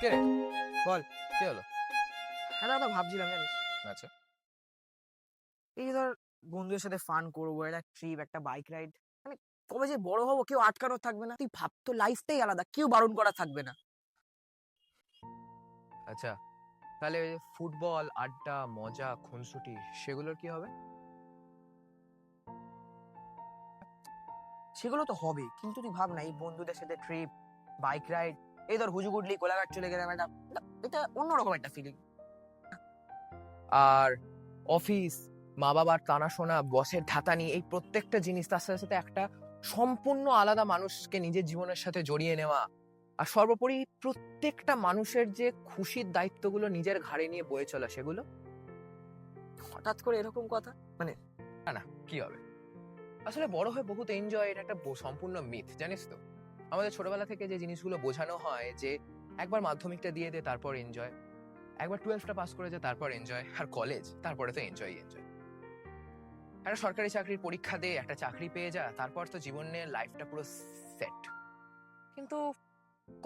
কে রে? বল। কি হলো? হ্যাঁ দাদা, ভাবছিলাম জানিস, আচ্ছা। এই যে ধর বন্ধুদের সাথে ফান করবো, একটা ট্রিপ, একটা বাইক রাইড, মানে কবে যে বড় হবো কেউ আটকানো থাকবে না। তুই ভাব তো, লাইফটাই আলাদা, কেউ বারণ করা থাকবে না। আচ্ছা, তাহলে ফুটবল, আড্ডা, মজা, খুনসুটি সেগুলোর কি হবে? সেগুলো তো হবে, কিন্তু তুই ভাব না, এই বন্ধুদের সাথে ট্রিপ, বাইক রাইড, এই ধর হুজুগুডলি কোলাঘাট চলে গেলাম, এটা অন্যরকম একটা ফিলিং। আর অফিস, মা বাবার টানা শোনা, বসের ঢাতানি, এই প্রত্যেকটা জিনিস তার সাথে সাথে একটা সম্পূর্ণ আলাদা মানুষকে নিজের জীবনের সাথে জড়িয়ে নেওয়া। আর সর্বোপরি প্রত্যেকটা মানুষের যে খুশির দায়িত্বগুলো নিজের ঘাড়ে নিয়ে বয়ে চলা সেগুলো। হঠাৎ করে এরকম কথা, মানে না না, কি হবে? আসলে বড় হয়ে বহুত এনজয়, এটা একটা সম্পূর্ণ মিথ, জানিস তো? আমাদের ছোটবেলা থেকে যে জিনিসগুলো বোঝানো হয় যে একবার মাধ্যমিকটা দিয়ে দে তারপর এনজয়, একবার 12টা পাস করে যা তারপর এনজয়, আর কলেজ তারপরে তো এনজয় এনজয়। একটা সরকারি চাকরির পরীক্ষা দে, একটা চাকরি পেয়ে যা, তারপর তো জীবনের লাইফটা পুরো সেট। কিন্তু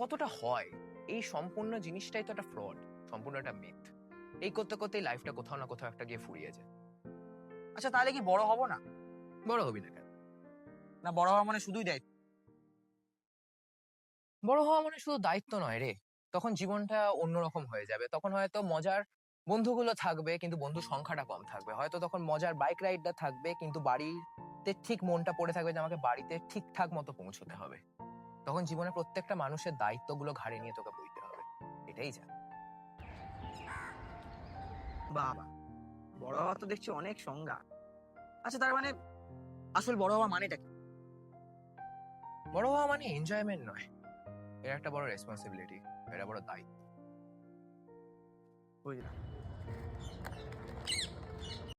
কতটা হয়? এই সম্পূর্ণ জিনিসটাই তো একটা ফ্রড, সম্পূর্ণ একটা মিথ। এই করতে করতেই লাইফটা কোথাও না কোথাও একটা গিয়ে ফুরিয়ে যায়। আচ্ছা তাহলে কি বড় হবো না? বড় হবি না কেন? না বড় হওয়া মানে শুধুই দায়িত্ব? বড় হওয়া মানে শুধু দায়িত্ব নয় রে, তখন জীবনটা অন্যরকম হয়ে যাবে। তখন হয়তো মজার বন্ধুগুলো থাকবে কিন্তু বন্ধুর সংখ্যাটা কম থাকবে, হয়তো তখন মজার বাইক রাইডটা থাকবে কিন্তু বাড়িতে ঠিক মনটা পড়ে থাকবে যে আমাকে বাড়িতে ঠিকঠাক মতো পৌঁছতে হবে। তখন জীবনে প্রত্যেকটা মানুষের দায়িত্বগুলো ঘাড়ে নিয়ে তোকে বইতে হবে, এটাই যা। বাবা, বড় হওয়া তো দেখছি অনেক সংজ্ঞা। আচ্ছা তার মানে আসল বড় হওয়া মানেটা কি? বড় হওয়া মানে এনজয়মেন্ট নয়, এর একটা বড় রেসপন্সিবিলিটি, এটা বড় দায়িত্ব। বুঝলাম।